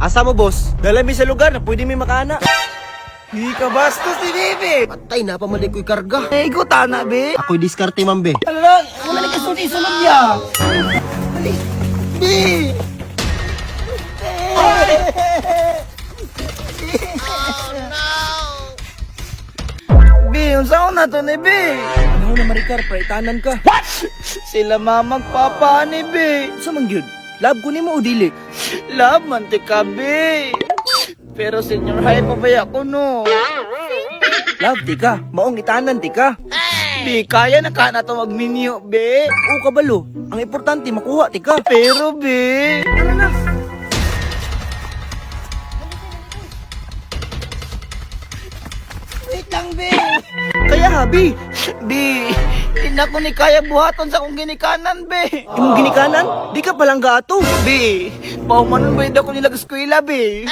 Asa mo, boss? Dala mi sa lugar na pwede mi makana. Di ka bastos ni Bebe. Patay na, pamalig ko'y karga. Eh, ikaw tana, be. Ako'y diskarte, ma'am, be. Ano lang, wala ka sunod niya. Dali. Be. Be, unsa na to ni Be? Ano na, Maricar, praitanan ka. Sila mamag papa ni Be. Sa mangyod? Lab ko ni mo o dili? Love man ti ka, Be. Pero senior high pa ba ako, no? Lab, di ka. Maong itanan, di ka. Be, kaya na ka na to magminyo, Be. Oo, kabalo. Ang importante, makuha, di ka. Pero, Be. Ano na? Wait lang, Be. Kaya, habi. Be, hindi na ko ni kaya buhaton sa kong ginikanan, Be. Imong ginikanan? Di ka palang gato. Be, paumanon ba hindi ako nilag eskwela, Be?